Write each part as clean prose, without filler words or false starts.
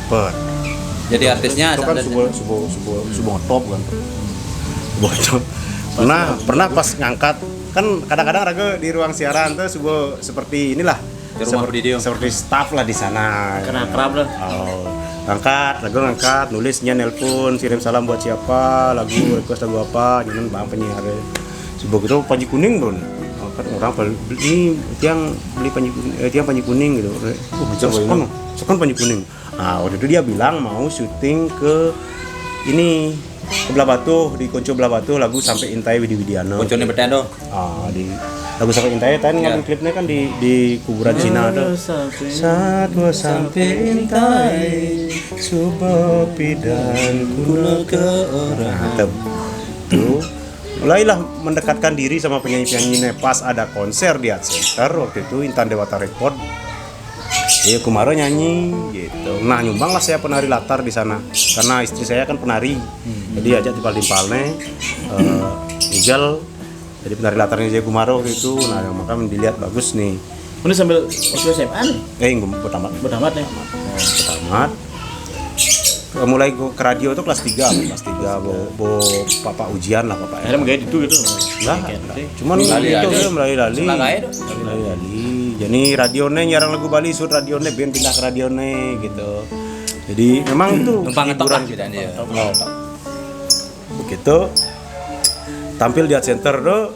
cepet. Jadi artisnya itu kan sebuah top kan. Bocor. Pernah pas ngangkat kan kadang-kadang Raga di ruang siaran tuh sebuah seperti inilah di rumah seperti staff lah di sana. Kena kerap lah. Oh, ngangkat, nulisnya nelpon, kirim salam buat siapa, lagu request lagu apa, jangan bang penyiar. Sebuah itu panji kuning bro. Kan orang ini tiang beli tiang panji kuning gitu. Sekarang panji kuning. Nah, waktu itu dia bilang mau syuting ke ini ke Belah Batu, di Konco Belah Batu lagu Sampai Intai Widi Widiano. Koncone Betendo. Di lagu Sampai Intai tadi ngambil klipnya kan di kuburan Cina tuh. Saat gua sampai Intai, subopi dan kuno ke orang. Tuh mulailah mendekatkan diri sama penyanyi-penyanyi pas ada konser di Art Center waktu itu Intan Dewata Record. Kumaro nyanyi gitu. Nah, nyumbang lah saya penari latar di sana karena istri saya kan penari. Jadi ajak timpal-timpalnya Ijal jadi penari latarnya Jaya Kumaro gitu. Nah, maka dilihat bagus nih. Ini sambil SMA nih? Bertamat ya? Bertamat. Mulai ke radio tuh kelas 3 bo papa ujian lah papa. Akhirnya menggait itu gitu. Lah, cuman itu melalui jadi radionya nyarang lagu Bali sur radionya ben pindah ke radionya gitu. Jadi memang itu hiburan gitu dia. Begitu tampil di Art Center tuh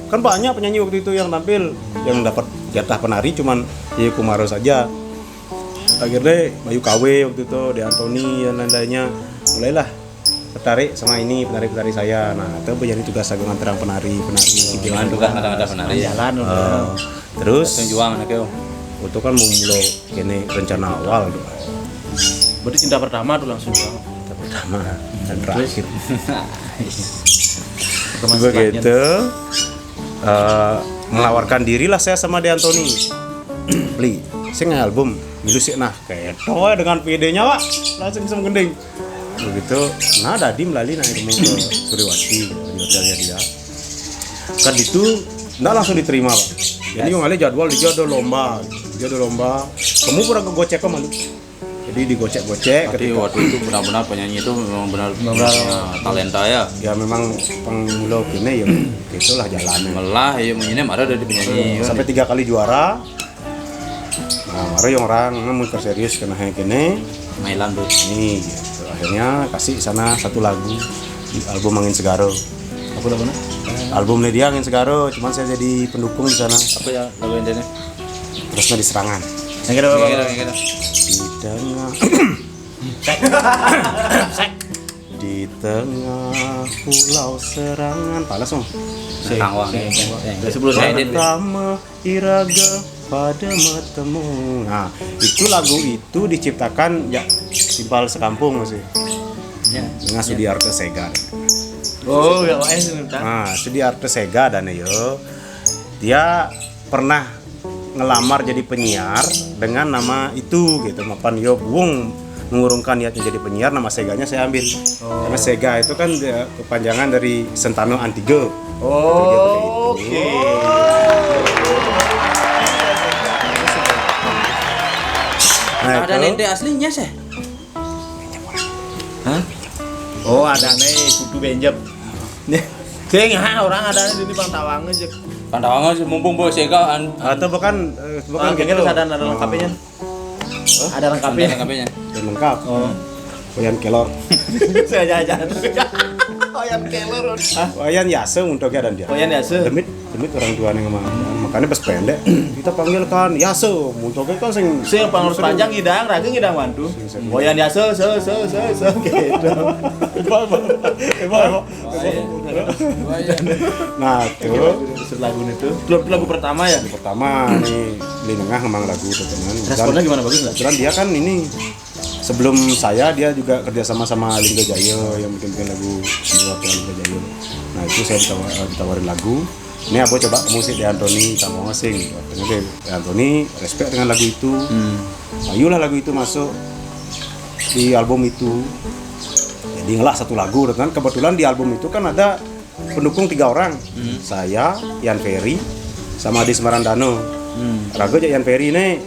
kan banyak penyanyi waktu itu yang tampil yang dapat jatah penari cuman Jaya Kumaro saja. Akhirnya Bayu KW waktu itu, De Antoni dan lain-lainnya mulailah tertarik sama ini penari-penari saya. Nah, itu menjadi tugas aku nganterang penari. Jangan tugas ngantar penari jalan. Terus juang anaknya. Itu kan memulai kene rencana awal tuh. Berarti cinta pertama tuh langsung bang. Cinta pertama dan terakhir. Begitu. Menawarkan dirilah saya sama De Antoni. Beli, saya album milu sih nah kayak toh dengan PD-nya Pak langsung bisa gending. Begitu, nah Dadi melalui naik ke Suriwati di hotelnya dia. Kan itu nggak langsung diterima Pak. Jadi yang ada jadwal dia ada lomba. Kamu pernah gocek kok malu. Jadi digocek-gocek. Jadi waktu itu benar-benar penyanyi itu memang benar talenta ya. Ya memang pemula gini ya itulah jalannya. Melah ya menyanyi ada dari penyanyi. Sampai 3 kali juara. Nah, baru yang orang mau serius kena gini. Mailan tuh. Ini gitu. Akhirnya kasih sana satu lagu di album Angin Segaro. Apa namanya? Albumnya dia Angin Segaro, cuman saya jadi pendukung di sana. Apa ya lagu ini? Terusnya di Serangan. Yang kita di tengah pulau Serangan, panas dong. Tangwang. Sebelum pertama iraga pada matamu. Nah, itu lagu itu diciptakan ya Timpal Sekampung masih. Ya. Dengan Sudiarto Sega. Oh, ya OS. Nah, Sudiarto Sega dan yo. Dia pernah ngelamar jadi penyiar dengan nama itu gitu. Mapan yo buung mengurungkan niatnya jadi penyiar, nama Seganya saya ambil. Karena Sega itu kan kepanjangan dari Sentano Antigo. Oh, oke. Nah, ada lente aslinya sih. Hah? Oh, ada nih kudu benjep. Saya nggak orang ada di Pantawang aja. Pantawang aja mumpung bawa Sega atau bukan gitu. Ada lengkapnya. Ada lengkapnya. Lengkap. Wayan kelor. Saya jajan. Wayan kelor. Wayan Yase untuknya dan dia. Wayan Yase. Demit orang tuanya ngomong. Makanya pas pendek kita panggilkan Yase. Untuknya kan sing pangurus panjang ngidang, raga ngidang mantu. Wayan Yase gitu. Nah, tuh lagu itu. Lagu pertama ya? Pertama nih di tengah memang lagu teman. Responnya gimana, bagus enggak? Kebetulan dia kan ini sebelum saya dia juga kerja sama Lingga Jaya yang bikin lagu Lingga Jaya. Nah, itu saya ditawarin lagu. Ini aku coba musik De Antoni tak mau ngasing. Ternyata De Antoni respect dengan lagu itu. Ayolah lagu itu masuk di album itu. Jadi ngelah satu lagu kan kebetulan di album itu kan ada pendukung 3 orang. Saya, Yan Ferry, sama Adi Semarandano. Raga Yan Ferry nih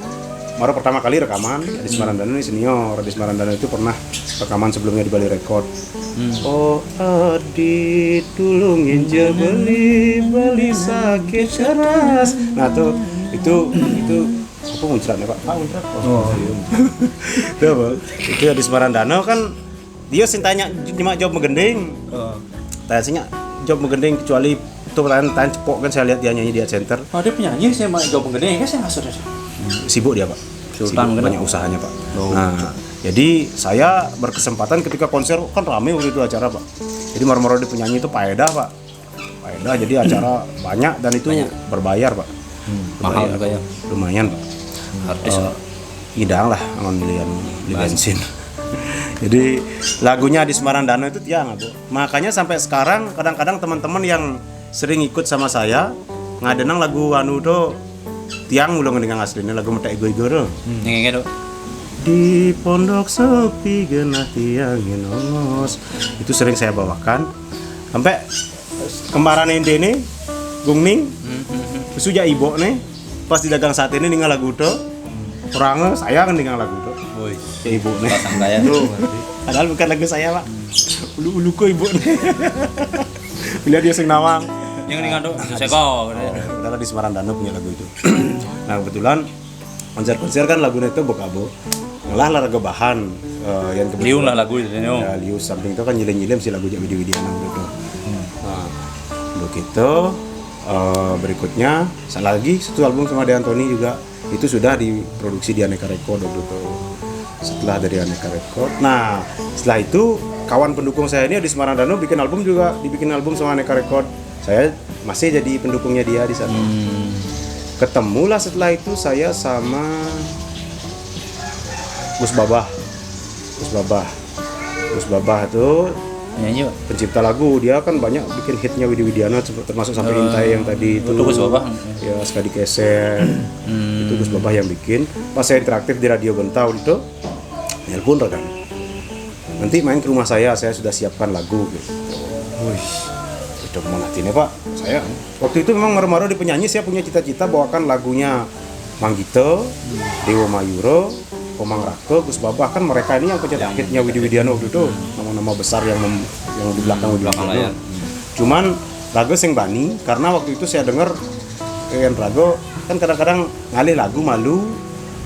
Maro pertama kali rekaman Adi Marandano ini senior. Adi Marandano itu pernah rekaman sebelumnya di Bali Record. Oh Adi tulungin je beli sakit keras. Nah tuh itu apa muncratnya Pak? Muncrat. Oh. Itu apa? Itu Adi Marandano kan dia sintanya nyimak job megending. Tanya sih job megending kecuali itu pertanyaan cepok kan saya lihat dia nyanyi di center. Oh dia penyanyi saya mau job megending kan saya nggak sadar. Sibuk dia Pak. Sultan sibuk, banyak usahanya Pak. Nah jadi saya berkesempatan ketika konser kan rame waktu itu acara Pak. Jadi moro-moro di penyanyi itu faedah Pak. Faedah jadi acara banyak dan itu berbayar Pak. Mahal juga ya. Lumayan Pak. Artis idang lah ngambilian di bensin. Jadi lagunya Adi Marandano itu tiang Bu. Makanya sampai sekarang kadang-kadang teman-teman yang sering ikut sama saya ngadenang lagu anu tuh tiang ulang dengan aslinya lagu metek ego-ego tuh. Nyanyi Di pondok sepi genah tiang nongos. Itu sering saya bawakan. Sampai kembaran ini Gungning. Suja ibu nih pas di dagang saat ini ninggal lagu tuh. Orangnya saya kan ninggal lagu tuh. Woi, Ibu nih. pasang daya Tuh. Padahal bukan lagu saya, Pak. Ulu-ulu kok ibu nih. Bila dia sing nawang. yang dengan tuh seko Padahal di Marandano punya lagu itu. Nah, kebetulan konser-konser kan lagunya itu Bokabo. Ngalah lah lagu bahan yang kebetulan. liung lah lagu itu Ya, Lius samping itu kan nyilem-nyilem si lagu Widi Widiana gitu. Nah, untuk itu berikutnya lagi satu album sama De Antoni juga itu sudah diproduksi di Aneka Record waktu itu. Setelah dari Aneka Record. Nah, setelah itu kawan pendukung saya ini Adi Marandano bikin album juga, dibikin album sama Aneka Record. Saya masih jadi pendukungnya dia di sana. Ketemulah setelah itu saya sama Gus Babah itu nyanyi Pak. pencipta lagu. Dia kan banyak bikin hitnya Widi Widiana termasuk sampai Intai yang tadi itu. Gus Babah. Ya, Skadi Keser. Itu Gus Babah yang bikin. Pas saya interaktif di Radio Bentau itu, nelpon rekan. Nanti main ke rumah saya sudah siapkan lagu gitu. Wih, itu mana ini Pak? Saya waktu itu memang maru-maru di penyanyi saya punya cita-cita bawakan lagunya Manggito, Dewa Mayuro, Komang Rako, Gus Babah, kan mereka ini yang pencetak hitnya Widi Widiana waktu itu, nama-nama besar yang di belakang layar. Cuman lagu sing bani karena waktu itu saya dengar Rago kan kadang-kadang ngalih lagu malu,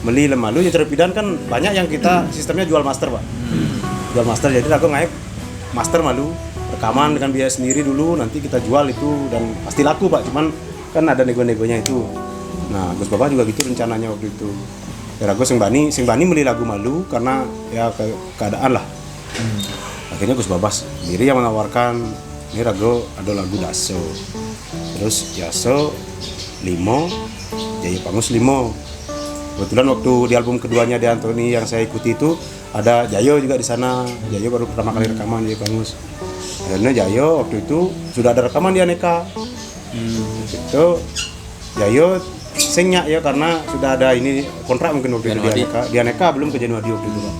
meli lemalu ya terpidan kan banyak yang kita sistemnya jual master Pak. Jual master jadi lagu ngaip master malu, rekaman dengan biaya sendiri dulu nanti kita jual itu dan pasti laku Pak, cuman kan ada nego-negonya itu. Nah, Gus Babah juga gitu rencananya waktu itu. Ya Rago sing bani meli lagu malu karena ya keadaan lah. Akhirnya Gus Babah sendiri yang menawarkan ini Rago ada lagu Daso. Terus Yaso Limo, Jaya Pangus Limo. Kebetulan waktu di album keduanya De Antoni yang saya ikuti itu ada Jayo juga di sana. Jayo baru pertama kali rekaman Jaya Pangus. Akhirnya Jayo waktu itu sudah ada rekaman di Aneka. Itu Jayo singnya ya karena sudah ada ini kontrak mungkin waktu itu di Aneka. Di Aneka belum ke Januari waktu itu Pak.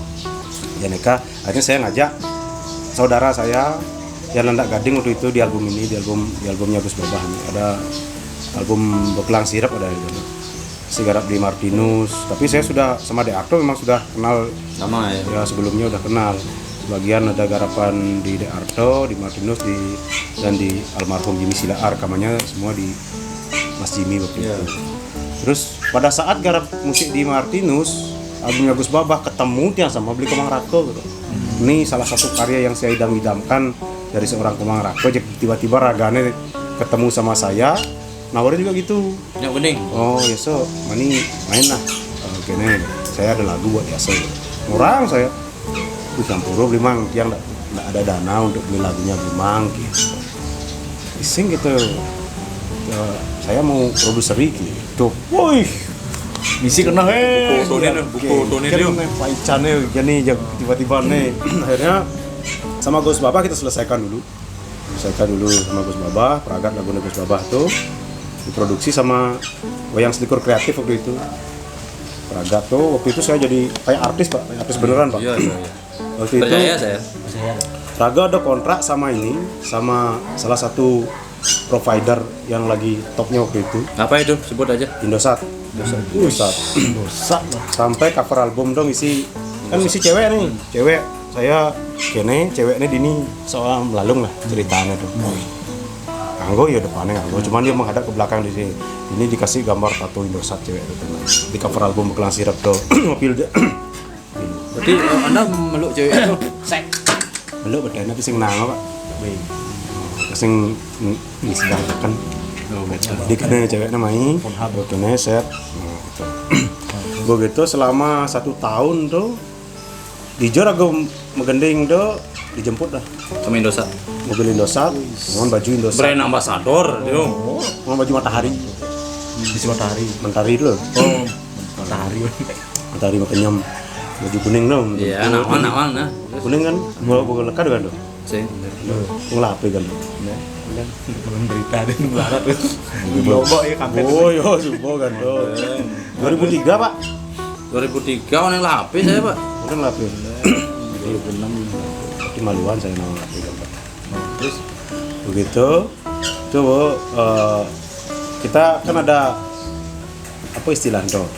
Di Aneka akhirnya saya ngajak saudara saya yang Landak Gading waktu itu di album ini, di albumnya Gus Babah ini. Ada album Bekelang Sirap ada itu. Sigarap di Martinus, tapi saya sudah sama De Arto memang sudah kenal sama ya. Ya sebelumnya udah kenal. Sebagian ada garapan di De Arto, di Martinus, dan di almarhum Jimmy Silaar, rekamannya semua di Mas Jimmy waktu itu. Terus pada saat garap musik di Martinus, albumnya Gus Babah ketemu dia sama beli Komang Rako gitu. Ini salah satu karya yang saya idam-idamkan dari seorang Komang Rako. Tiba-tiba ragane ketemu sama saya, nawarin juga gitu. Yang bening. Oh ya so, mani main lah. Oke nih, saya ada lagu buat Yaso. Orang saya, campur memang yang nggak ada dana untuk beli lagunya memang gitu. Iseng gitu. Saya mau produseri gitu. Woi, misi kena buku Tony dia. Paicane jadi tiba-tiba nih. Akhirnya sama Gus Babah kita selesaikan dulu sama Gus Babah, peragat lagu Gus Babah tuh diproduksi sama Wayang Selikur Kreatif waktu itu. Peragat tuh waktu itu saya jadi kayak artis Pak, kayak artis beneran Pak. Iya. Waktu itu saya. Raga ada kontrak sama salah satu provider yang lagi topnya waktu itu, Apa itu? Sebut aja. Indosat. Indosat. Sampai cover album dong isi cewek nih, cewek saya kene ceweknya dini soal melalung lah ceritanya tuh. Anggo ya depannya Anggo, cuman dia menghadap ke belakang di sini. Ini dikasih gambar tato Indosat cewek itu di cover album Kelang Sirap tuh. Mobil dia. Berarti Anda meluk cewek itu sek. Belum bedanya tapi sing nang Pak. Sing sedang tekan. Di kene ceweknya main, fotonya set. Gitu. Begitu selama 1 tahun tuh dijor aku megending tuh dijemput dah Sama Indosat. mobil Indosat, mohon baju Indosat, Brand ambassador itu. mohon baju Matahari, Di Matahari. Matahari dulu, Matahari makenyam, baju kuning dong, Iya, nawang nah. kuning kan, bawa lekat kan tuh, Sing. ngelapi kan, Belum berita deh barat tuh. Lombok ya kampret. oh yo subuh kan tuh, 2003 Pak, 2003 orang yang lapis saya, Pak. udah ngelapi, 2006, di Maluan saya mau ngelapi kan Pak. Terus begitu, coba kita kan ada apa istilah tuh,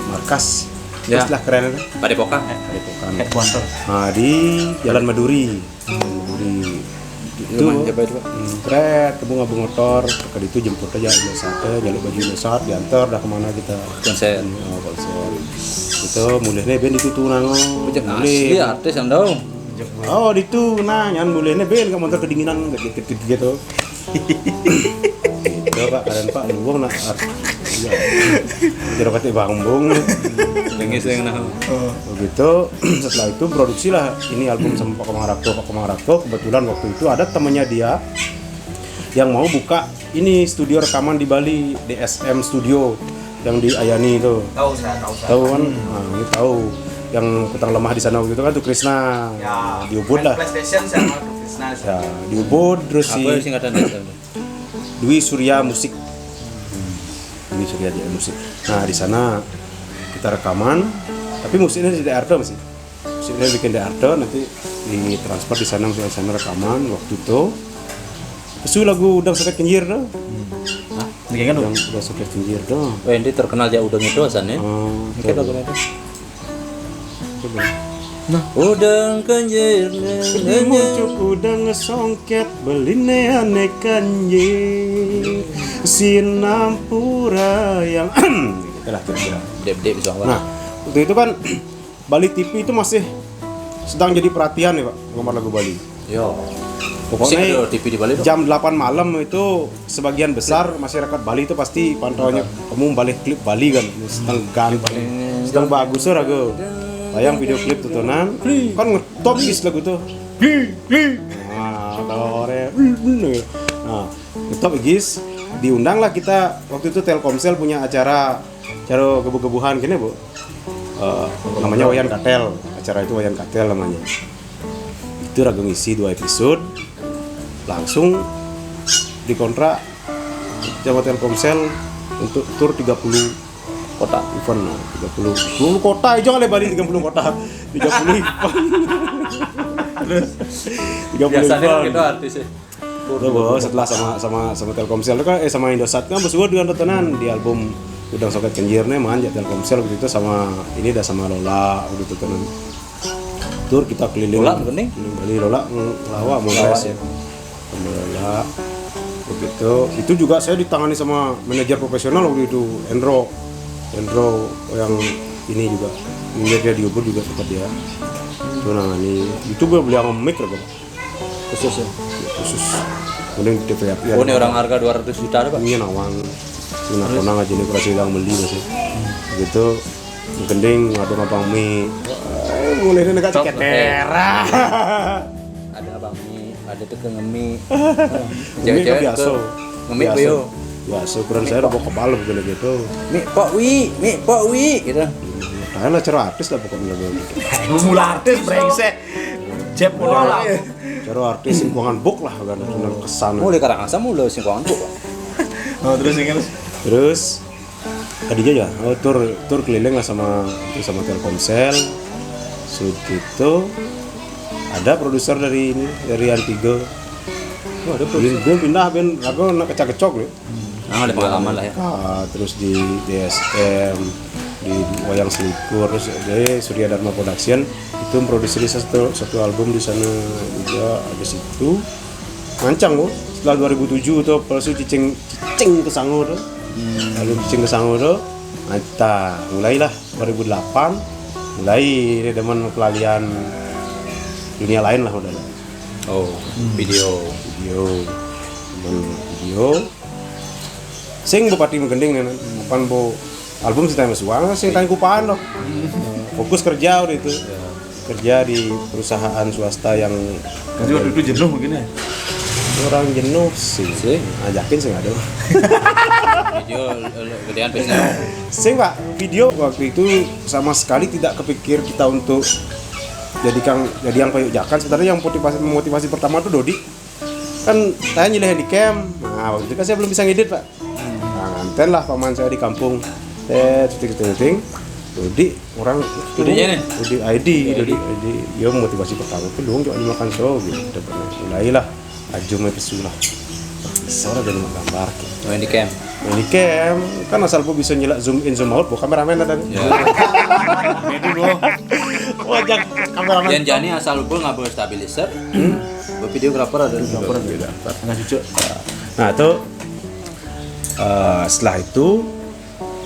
markas, Ya. istilah keren itu. Padepokan. Padepokan. Headquarter. Nah, di Jalan Maduri. Itu Rumah siapa itu, Pak? keren, kamu ngabung motor, ke itu jemput aja Indosat, jaluk baju Indosat, diantar dah kemana kita Konser. konser. Itu mulihnya ben itu tuh nango. Bujang asli artis yang tahu. Oh, itu nah nyan mulihnya ben ke motor kedinginan gitu. Itu Pak, kalian Pak, luang nak. Iya. Tidak kate bangbong. Bengis yang tahu. Begitu setelah itu produksi lah ini album sama Pak Komang Rakto. Kebetulan waktu itu ada temannya dia yang mau buka ini studio rekaman di Bali, DSM Studio yang di Ayani itu. Tahu saya. Tahu kan? Nah, ini tahu yang Putrang Lemah di sana waktu itu kan tuh Krisna. Ya. Di Ubud lah. PlayStation sama Krishna. Ya, di Ubud terus si Apa singkatan itu? Dwi Surya Musik. Dwi Surya Musik. Nah, di sana kita rekaman, tapi musiknya di Ardo masih. Musiknya bikin di Ardo, nanti ditransfer di sana, musiknya di sana rekaman waktu itu. Terus lagu Udang Soket Kenjir dah. Ini kan Udang Soket Kenjir dah. Oh, ini terkenal ya udang itu asan ya. Mungkin lagu itu. Udang kanjir Muncul udang ngesongket beline ane kanjir sinampura yang itulah kira-kira. Dep bisa Nah, waktu itu kan Bali TV itu masih sedang jadi perhatian ya Pak, penggemar lagu Bali. Yo. Pokoknya Pokoknya TV di Bali tuh. jam 8 malam itu sebagian besar masyarakat Bali itu pasti pantauannya kamu balik klip Bali kan, sedang ganteng, sedang bagus ragu. Tayang video klip tontonan, kan ngetop guys lagu tuh. Nah, tore. Nah, ngetop guys, diundanglah kita waktu itu Telkomsel punya acara gebu-gebuhan gini Bu. Namanya Wayan Katel, acara itu Wayan Katel namanya. Itu ragu ngisi 2 episode, langsung dikontrak sama Telkomsel untuk tur 30 kota event, 30 kota aja kali Bali 30 kota 30 event terus 30 Biasanya event gitu artis ya. Udah bos, setelah sama Telkomsel kan sama Indosat kan bos dengan tontonan di album Udang Soket Kenjirnya manja Telkomsel waktu itu sama ini dah sama Lola udah tontonan tur kita keliling Lola bening? keliling Bali Lola ngelawa mulai ya Lola begitu itu juga saya ditangani sama manajer profesional waktu itu Endro yang ini juga dia di Ubud juga tempat dia itu nangani itu gue beli sama mic lah Pak. Khusus ya. Khusus kemudian di TVRI Oh, ini orang harga 200 juta ada, Pak. ini nawang ini konang aja nih kurang hilang beli masih gitu gending ngabang mie mulai ini dekat Cok, ketera Ada Abang Mi, ada tuh ke ngemi. Ngemi kan biasa. Ngemi apa yo? biasa ukuran saya udah bawa kepala begini gitu Mi Pak Wi gitu. kayaknya cara artis lah pokoknya gitu mula artis brengsek. Jeb modal. cara artis lingkungan book lah kan dengan kesan Mulai Karangasem mulai singkongan tuh, Pak. Oh, terus ini terus tadinya ya tur keliling lah sama Telkomsel itu ada produser dari Antigo Oh, ada gue pindah ben lagu nak kecak-kecok loh. Nah, ada pengalaman lah ya. Terus di DSM, di Wayang Selikur, terus di Surya Dharma Production itu memproduksi satu album di sana juga. Habis itu mancang loh. Setelah 2007 tuh palsu cicing ke Sango tuh. Lalu cicing ke Sango tuh. Nah, mulailah 2008 mulai dia demen pelalian dunia lain lah udah. Oh, video. Sing Bupati Menggending kan, pan bo album sih tanya suang, sing tanya kupaan loh. Fokus kerja udah itu, kerja di perusahaan swasta yang. Jadi waktu itu jenuh mungkin ya. Orang jenuh sih, ajakin sih ada. Video gedean biasanya. Sing pak, video waktu itu sama sekali tidak kepikir kita untuk jadi yang payung jakan. Sebenarnya yang motivasi pertama tuh Dodi. Kan saya nyilih handycam, nah waktu itu kan saya belum bisa ngedit pak. Nah nganten lah paman saya di kampung, ting, Dodi orang Dodi ID, yo motivasi pertama itu dong coba dimakan show gitu, mulailah ajum itu lah, seorang dari gambar. Main di camp. Kan asal gua bisa nyelak zoom in zoom out, bukan kameramen ada. Itu loh. Wajah kameramen. Dan jani asal pun nggak boleh stabilizer. Videografer ada. Beda. Enggak cucu. Nah itu setelah itu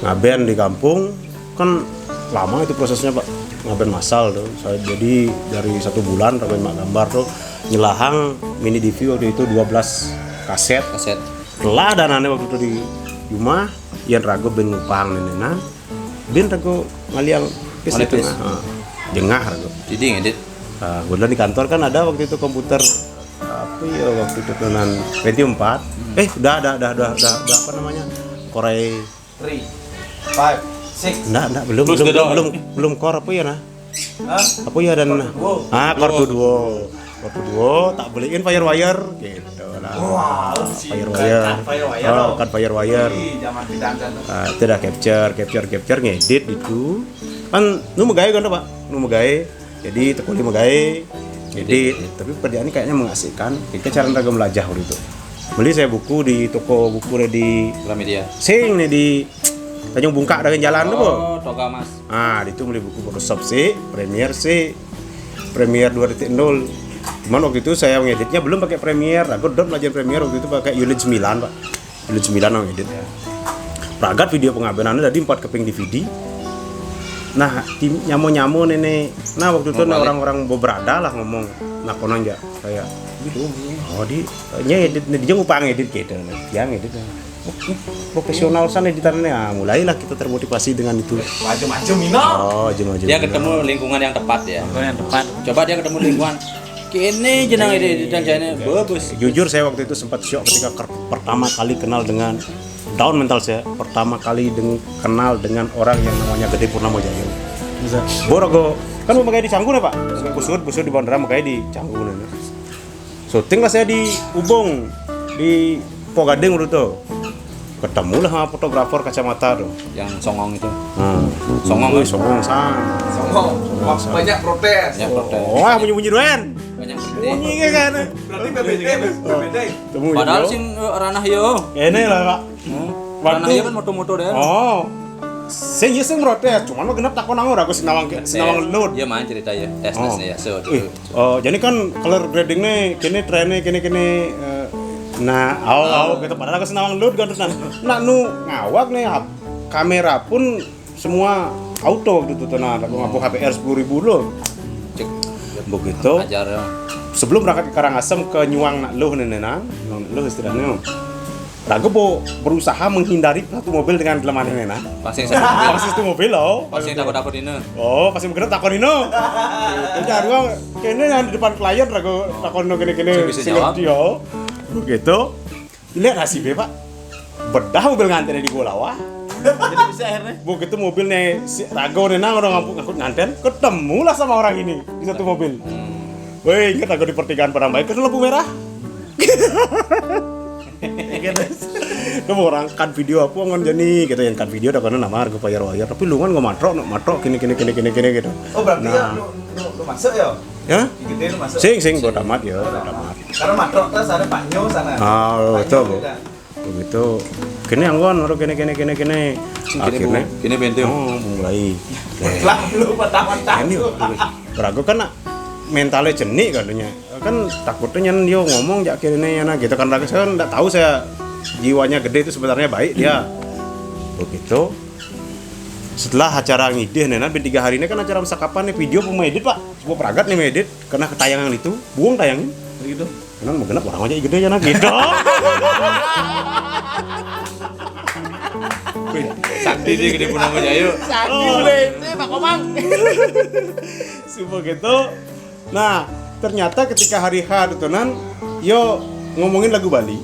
ngaben di kampung kan lama itu prosesnya pak, ngaben massal tuh. Saya jadi dari 1 bulan ngaben mak gambar tuh nyelahang mini DV waktu itu 12 kaset. Telah danane waktu itu di rumah yang rago ben ngupang nenenan ben rago ngaliang ke situ jengah rago. Jadi ngedit. Kebetulan di kantor kan ada waktu itu komputer apa ya waktu itu tunan Pentium 4. Udah apa namanya? Core 3, 5, 6. Enggak, belum core apa ya nah? Apa ya dan Core 2 tak beliin Firewire gitu lah. Firewire. Zaman pidangkan. Itu dah capture ngedit itu. Kan nu megawe kan Pak? Nu megawe. Jadi tekuli megawe edit. Tapi pekerjaan ini kayaknya mengasihkan. Kita cara raga belajar waktu itu. Beli saya buku di toko buku di Gramedia. Sing nih di Tanjung Bungka dengan jalan tuh, Bu. Oh, Toga Mas. Itu beli buku Photoshop Premiere 2.0. Cuman waktu itu saya ngeditnya belum pakai Premiere. Aku udah belajar Premiere waktu itu pakai Unit 9, Pak. Unit 9 ngedit. Pragat video pengabenannya tadi 4 keping DVD. Nah, nyamu nenek. Nah, waktu itu orang-orang berada lah ngomong nakonan aja kayak di edit dia ngupang edit gitu. Yang edit profesional sana editannya. Mulailah kita termotivasi dengan itu. Macam-macam ini. Macam-macam. Dia ketemu lingkungan yang tepat ya. Coba dia ketemu lingkungan kini jenang editan jane bagus. Jujur saya waktu itu sempat syok ketika pertama kali kenal dengan down mental saya. Pertama kali kenal dengan orang yang namanya Gede Purnomo Jaya. Borogo kan mau pakai di Canggu Pak. Busur di Bandara mau di Canggu nih. Syuting lah saya di Ubung di Pogading waktu itu. Ketemu lah sama fotografer kacamata tuh. Yang songong itu. Songong Banyak protes. Bunyi-bunyi doan. Banyak Bunyi kan. Berarti BBD. Padahal sing ranah yo. Ini lah Pak. Ranah yo kan moto-moto deh. Sing protes, cuman mah genep takon nang ora aku sinawang load. Iya main cerita ya, tesnya ya. Jadi kan color grading-ne kene trene kene gitu padahal aku sinawang load kan tenan. Nak nu ngawak nih kamera pun semua auto waktu itu tenan. Aku ngaku HPR 10.000 loh. Cek begitu. Ajar. Sebelum berangkat ke Karangasem ke Nyuang nak loh nenenang, loh istilahnya. Rago berusaha menghindari satu mobil dengan kelemahan ini nah. Pasti satu mobil loh. Pasti takut ini. Pasti bener takon ini. Jadi aku kene yang di depan klien rago takon kene bisa jawab. Begitu. Lihat hasilnya Pak. Bedah mobil nganten di Golawah. Jadi bisa akhirnya. Begitu mobilnya si rago nena orang ngangkut nganten, ketemulah sama orang ini di satu mobil. Woi, ingat rago di pertigaan Padang Baik kan lampu merah. Kamu orang kan video apa ngon jani gitu yang kan video dah kana nama harga bayar wayar tapi lu kan nggak matrok kini gitu. Oh berarti ya lu masuk ya? Ya? Gede lu masuk. Sing bodo amat ya, bodo amat. Karena matrok terus ada Pak Nyo sana. Ah, betul, Bu. beda. Begitu. Kini anggon baru kini. Akhirnya Kini benteng. mulai. Lah lu mentah-mentah. Ini berago kan mentalnya jenik katanya. Kan takutnya nyen dia ngomong jak kini gitu kan ragu saya enggak tahu saya jiwanya gede itu sebenarnya baik dia. Begitu. Setelah acara ngidih nenan 3 hari ini kan acara musakapan nih video pemedit Pak. Sebuah peragat nih medit karena ketayangan itu buang tayangin gitu. Karena mau genap orang aja gede aja gitu. Sakti dia gede pun nama Jayu. Pak Komang. Super gitu. Nah, ternyata ketika hari H tunan yo ngomongin lagu Bali.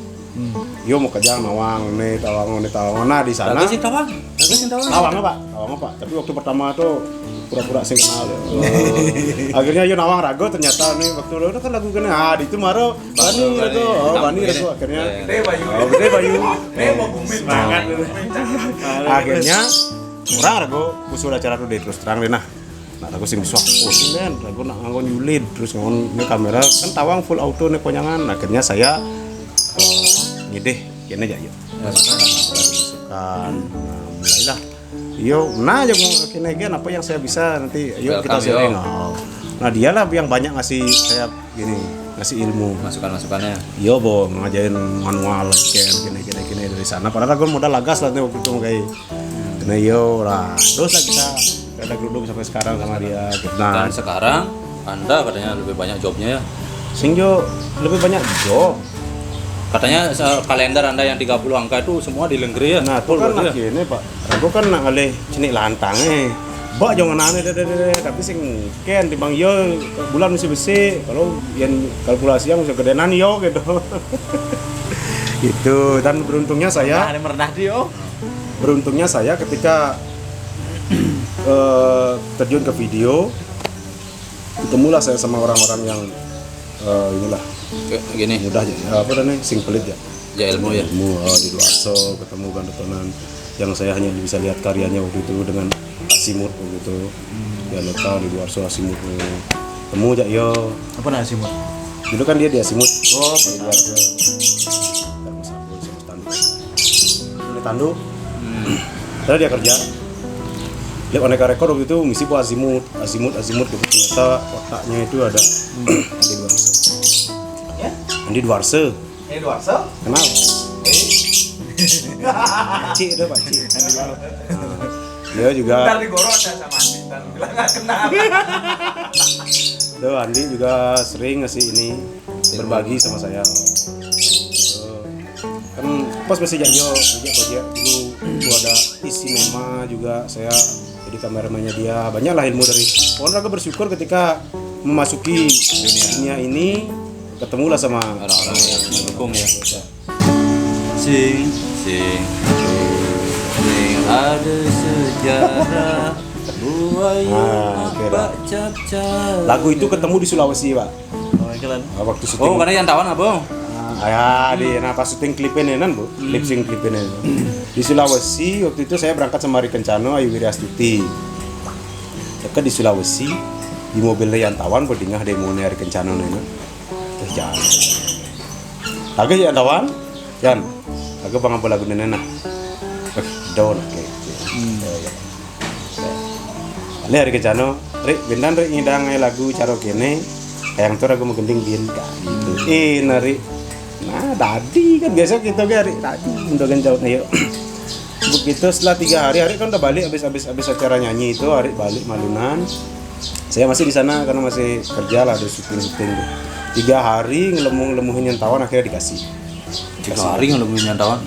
Yo mau kerja nawang nih tawang. Nah di sana. Lagu sing tawang. Nawang Pak. Tapi waktu pertama tuh pura-pura sing kenal ya. Akhirnya yo nawang rago ternyata nih waktu itu kan lagu kena. Ah di itu maro Bani itu. Oh Bani itu akhirnya. Gede Bayu. Gede Bayu. Mau bumi Semangat. Akhirnya orang rago usul acara tuh deh terus terang deh nah rago sing bisa. Oh sing den rago nak ngangon yulid terus ngangon ini kamera kan tawang full auto nih konyangan. Akhirnya saya ngideh kene aja yuk. Masukan. Mulailah. Yo, nah aja kene apa yang saya bisa nanti yuk kita sharing. Nah, dialah yang banyak ngasih saya gini, ngasih ilmu. Masukan-masukannya. Yo, Bo, ngajarin manual gini dari sana. Padahal aku modal lagas lah nih waktu itu kayak. Kena yo lah. Terus lah kita ada geruduk sampai sekarang sama dia. Nah, Dan sekarang Anda katanya lebih banyak jobnya ya. sing yo lebih banyak job. Katanya kalender Anda yang 30 angka itu semua dilenggeri ya. Nah, itu kan lagi ini Pak. Aku kan nak ngalih cenik lantangnya. Bak jangan aneh tapi sing ken timbang yo bulan mesti besi. Kalau yang kalkulasi yang mesti gedenan yo gitu. Gitu. Dan beruntungnya saya ketika terjun ke video ketemulah saya sama orang-orang yang inilah Gini, mudah apa namanya sing pelit ya. ya ilmu ya. Di Duarso ketemu Gandotonan yang saya hanya bisa lihat karyanya waktu itu dengan Asimut begitu. Ya lokal di Duarso Asimut ketemu aja yo. Apa nah Simut? Dulu kan dia di Asimut. Oh, Di Duarso. Ini Tandu. Terus dia kerja. Lihat aneka rekor waktu itu misi buat Asimut gitu. Ternyata otaknya itu ada di Duarso. Ya? Andi Duarso. Ini Duarso. Kenal? Pakcik itu Pakcik. Dia juga. Ntar digorok ada sama Andi, ntar bilang nggak kenal. Tuh Andi juga sering ngasih ini berbagi sama saya. Tuh. Kan pas masih Janjo, project dulu itu ada Isinema juga saya jadi kameramennya dia. Banyak lah ilmu dari. Pokoknya aku bersyukur ketika memasuki dunia ini ketemulah sama Orang-orang yang mendukung ya. Sing ada sejarah buaya kira. cap-cap. Lagu itu ketemu di Sulawesi Pak. Waktu syuting. Oh, karena yang tawan abang. Pas syuting klipnya nan Bu, lip sync klipnya. Di Sulawesi waktu itu saya berangkat sama Ari Kencano, Ayu Wiryastuti. Dekat di Sulawesi di mobilnya yang tawan berdingah demo Ari Kencano nena. Jalan. Lagi yang tawan, Jan. Aku pengen lagu nena. Down kayak. Ini Ari Kencano, Rik bendan Rik ngidang lagu caro kene. Yang tuh aku mau gending bin gitu. Nari. Nah, tadi kan biasa kita gari tadi untuk genjauh nih. Begitu setelah 3 hari kan udah balik habis acara nyanyi itu hari balik Malunan. Saya masih di sana karena masih kerja lah ada syuting. 3 hari ngelemu-lemuhin yang tawan akhirnya dikasih. 3 hari ngelemuin yang tawan.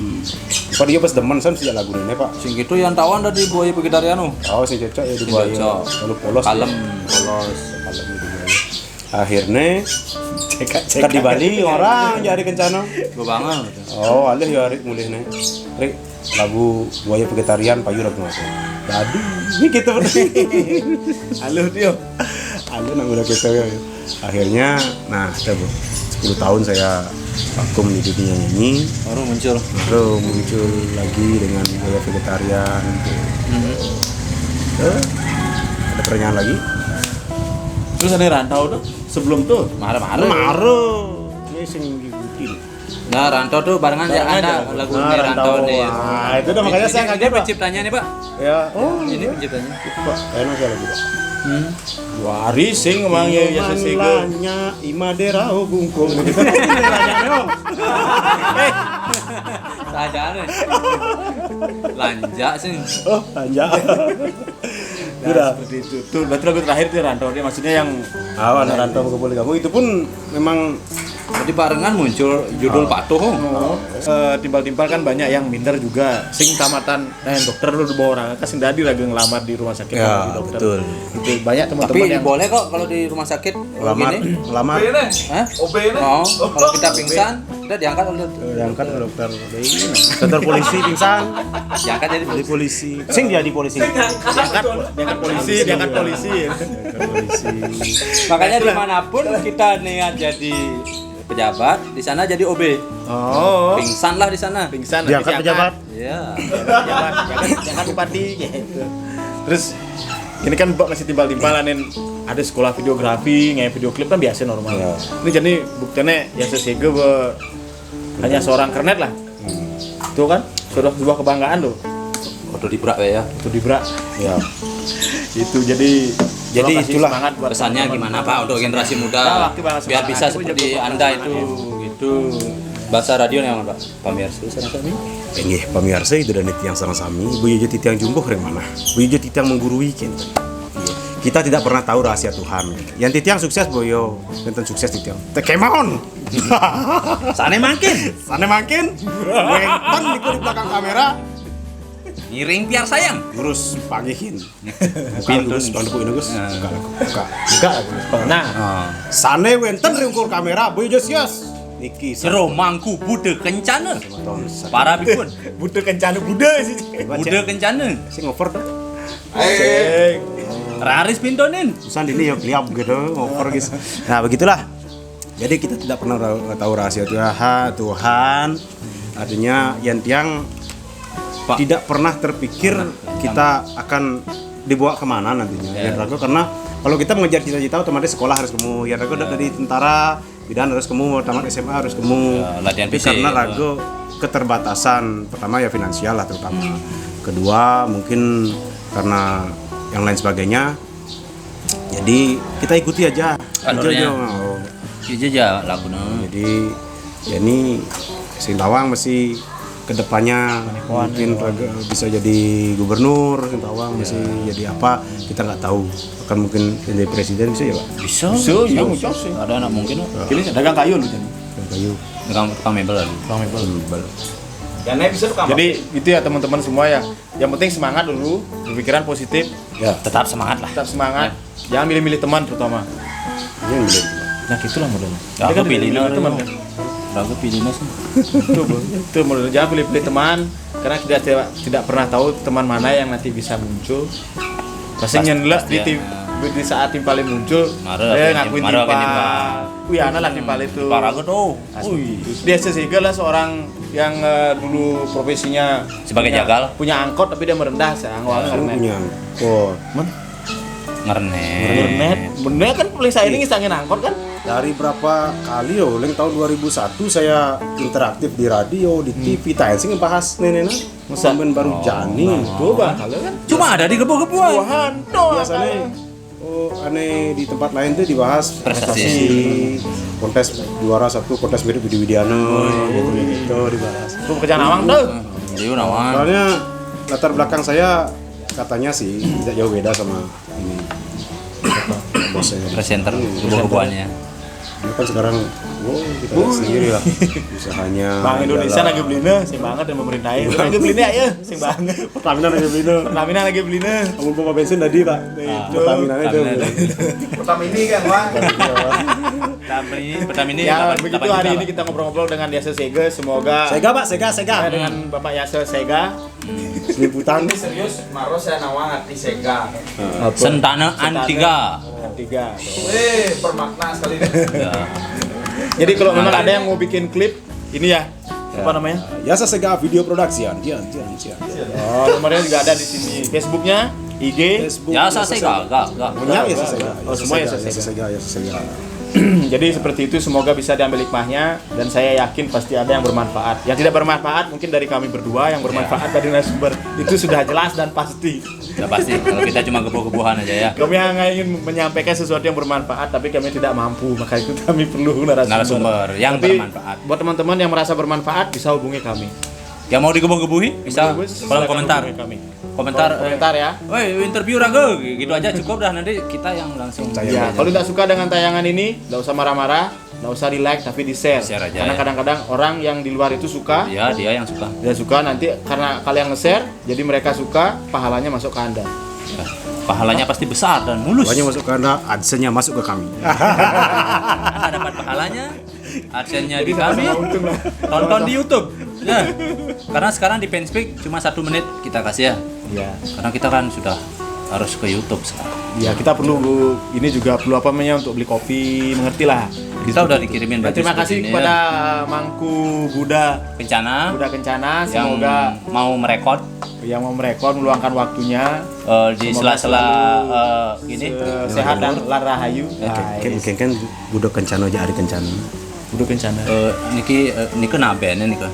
Pak dia pas demen sam sejak lagu ini Pak. Sing itu yang tawan dari buaya vegetariano. Oh sing cocok ya di buaya. Lalu polos. Kalem. Polos. Kalem itu buaya. Akhirnya cek di Bali orang jadi Kencano. Bebangan. Oh, alih ya Rik mulihnya. Rik lagu buaya vegetarian payu lagu apa? Tadi ini kita alih dia. Alih nang udah kita ya. Akhirnya nah coba 10 tahun saya vakum di dunia nyanyi, Baru muncul. baru muncul lagi dengan gaya vegetarian. Ada pertanyaan lagi? Terus ada rantau tuh sebelum tuh. Marah-marah. Maro, ini sing ngikutin. Nah, Rantau tuh barengan ya Anda lagu Nah, ini Rantau nih. Wah, itu udah makanya saya Ini kaget, Pak. penciptanya nih, Pak. Ya, Ini penciptanya. Pak, enak saya lagi, Pak. Wari sing emangnya ya sesega. Manlanya imaderao bungkung. Saja nih. Lanja sih. Oh, aja. Nah, Udah. seperti itu. Tuh, berarti lagu terakhir itu rantau dia maksudnya yang Awan rantau ke boleh kamu itu pun memang Jadi barengan muncul judul Patuh. timbal-timbal kan banyak yang minder juga sing tamatan dokter lu bawa orang kasih dadi lagi ngelamar di rumah sakit Ya, di dokter. betul. Itu banyak teman-teman Tapi yang boleh kok kalau di rumah sakit lamar, gini. lamar OB nih. Hah? OB nih. Oh, kalau kita pingsan, kita diangkat oleh diangkat ke dokter polisi pingsan, diangkat jadi di polisi. Sing dia di polisi. diangkat polisi. Diangkat polisi. Makanya dimanapun kita niat jadi pejabat, di sana jadi OB. Oh, Pingsan lah di sana. pingsan Diangkat pejabat. Iya. pejabat jangan bupati gitu. Terus ini kan Mbak masih timbal-timbalan ada sekolah videografi, nge video klip kan biasa normal. Ya. Ini jadi buktinya ya sesega hanya seorang kernet lah. Itu kan sudah sebuah kebanggaan loh. Waktu di Brak ya. Itu di Bra. Ya. Itu jadi kasih itulah semangat buat Pesannya teman-teman. gimana Pak untuk generasi muda Nah, waktu bahasa biar semangat. bisa Aku seperti jago Anda semangat. itu gitu. Bahasa radio yang apa Pak? Pamirsa sana kami. Nggih, pamirsa itu dan yang sareng sami, Bu Yojo Titiang Jumbo dari mana? Bu Yojo Titiang menggurui kita. Kita tidak pernah tahu rahasia Tuhan. Yang Titiang sukses boyo, nonton sukses Titiang. Tekemon. Sane makin. Sana makin. Wenten di belakang kamera. Ngiring piar sayang. Urus pagihin. Pintu. Gus, bantu ini Gus. Buka. Nah, Sane wenten ringkur kamera, Bu Yojo sias. Niki Jero mangku bude kencana. Para bikun. butuh kencana Buddha sih. Bude kencana. sing over dah. Raris pintonin. Usan ini ya liap gitu, over guys. Nah, begitulah. Jadi kita tidak pernah tahu rahasia Tuhan. Artinya yang tiang Pak. tidak pernah terpikir kita akan dibawa kemana nantinya. Ya, Rago, karena kalau kita mengejar cita-cita otomatis sekolah harus kamu. Ya Rago dari tentara, bidan harus kamu, tamat SMA harus kamu. Ya, latihan Tapi fisik, karena ya. Rago keterbatasan, pertama ya finansial lah terutama. Kedua mungkin karena yang lain sebagainya. Jadi kita ikuti aja. Alurnya. Oh. Iya aja laguna. Jadi ya ini Sintawang masih kedepannya mungkin bisa jadi gubernur, Sintawang masih jadi apa kita nggak tahu, akan mungkin jadi presiden bisa ya Pak? Bisa. Ya, bisa sih. Ada anak mungkin. Kini dagang kayu lu jadi. Dan kayu. Tukang mebel lagi. Ya nih bisa tuh kamu. Jadi itu ya teman-teman semua ya. Yang penting semangat dulu, berpikiran positif, Ya, Tetap semangat lah. tetap semangat. Jangan milih-milih teman terutama. ini yang boleh. Nah, gitulah modelnya. Ya, aku Kan pilih milih-milih teman kan. Aku pilih sih. Itu modelnya jangan pilih-pilih teman karena kita tidak pernah tahu teman mana yang nanti bisa muncul. Pasti nyendelas pasti di saat timpalnya muncul, ngakuin Maro akan timpal. timpal. Wih, anak lah timpal itu. Paraga tuh. Wih, dia sehingga lah seorang yang dulu profesinya Sebagai punya- jagal. punya angkot tapi dia merendah seangwal Aku karena punya. Oh, Ngernet. bener kan paling saya ini ngisangin angkot kan dari berapa kali yo, leng tahun 2001 saya interaktif di radio, di TV, tayang sih ngebahas nenek sampean baru jani. coba kalau kan Cuma ada di gebu-gebuan. buahan toh Biasanya aneh di tempat lain tuh dibahas Prestasi. kontes juara satu kontes mirip Budi Widiano gitu dibahas. tuh pekerjaan awang tuh Jadi nawan. Soalnya latar belakang saya katanya sih tidak jauh beda sama ini bosnya. Presenter gebu-gebuannya. Ini kan sekarang kita lihat sendiri lah usahanya. Bank Indonesia jalan. lagi belinya sing banget yang pemerintahnya lagi belinya ya sing banget Pertamina lagi beli no. Pertamina lagi belinya Kamu pompa bensin tadi pak. Pertamina itu. Pertama ini kan Wang. Pertama ini. ya begitu hari ini kita ngobrol-ngobrol dengan Yasa Sega semoga Sega pak, Sega. saya dengan Bapak Yasa Sega Liputan. Ini serius, Maro saya nawang hati Sega. Sentana Antiga. tiga Permakna sekali. Ya. Jadi kalau memang ada yang mau bikin klip ini ya, apa namanya? Yasa Sega Video Production. Jian. Oh, nomornya juga ada di sini. Facebooknya, IG. Facebook. Ya saya enggak. Punya Yasa Sega. Oh, semua Yasa Yasa Sega. Jadi seperti itu, semoga bisa diambil hikmahnya dan saya yakin pasti ada yang bermanfaat. Yang tidak bermanfaat mungkin dari kami berdua, yang bermanfaat dari narasumber. Itu sudah jelas dan pasti. Sudah pasti. Kalau kita cuma gebo-gebohan aja ya. Kami hanya ingin menyampaikan sesuatu yang bermanfaat, tapi kami tidak mampu, maka itu kami perlu Narasumber yang Tapi, bermanfaat. Buat teman-teman yang merasa bermanfaat bisa hubungi kami. Yang mau digebo-gebuhi bisa kolom Silakan komentar. hubungi kami. Komentar ya. Woi, interview Rangga, gitu aja cukup dah, nanti kita yang langsung. Ya, kalau tidak suka dengan tayangan ini, tidak usah marah-marah, tidak usah di like tapi di share. Share aja, Karena ya. kadang-kadang orang yang di luar itu suka, Ya, dia yang suka. dia suka nanti karena kalian nge-share, jadi mereka suka, pahalanya masuk ke Anda. Ya, pahalanya pasti besar dan mulus. Banyak masuk ke Anda, AdSense-nya masuk ke kami. Anda dapat pahalanya, adsense-nya di kami, untung lah. tonton di YouTube. Ya. Karena sekarang di Fanspeak cuma 1 menit kita kasih ya. Ya. Karena kita kan sudah harus ke YouTube sekarang. Ya, kita perlu ini juga perlu apa namanya untuk beli kopi, mengerti lah. Kita udah dikirimin Dan baju terima kasih seperti ini, kepada ya. Mangku Buddha Kencana Kencana, yang semoga mau merekod yang mau merekod meluangkan waktunya di Semoga sela-sela ini sehat dan rahayu. Kan budak kencana aja Ari kencana. Buddha Kencana. niki nabene niki.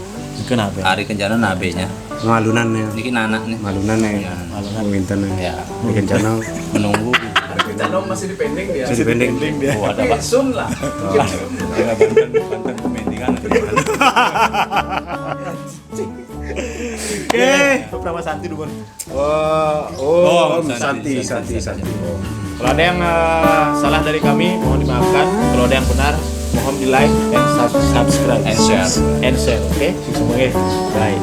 Kenapa? Ari Kencana nabenya. Malunan ya. Niki nanak nih. Malunan ya. Winten Ya, Ari kencana. menunggu. Channel masih dipending dia. Masih pending. dia. Oh, ada Tapi Pak. soon lah. Ya, Banten pemendingan. Oke. Pertama Santi dulu. Oh, Santi. Kalau ada yang salah dari kami, mohon dimaafkan. Kalau ada yang benar, mohon di like dan subscribe And share. and share. Oke, semuanya. Bye.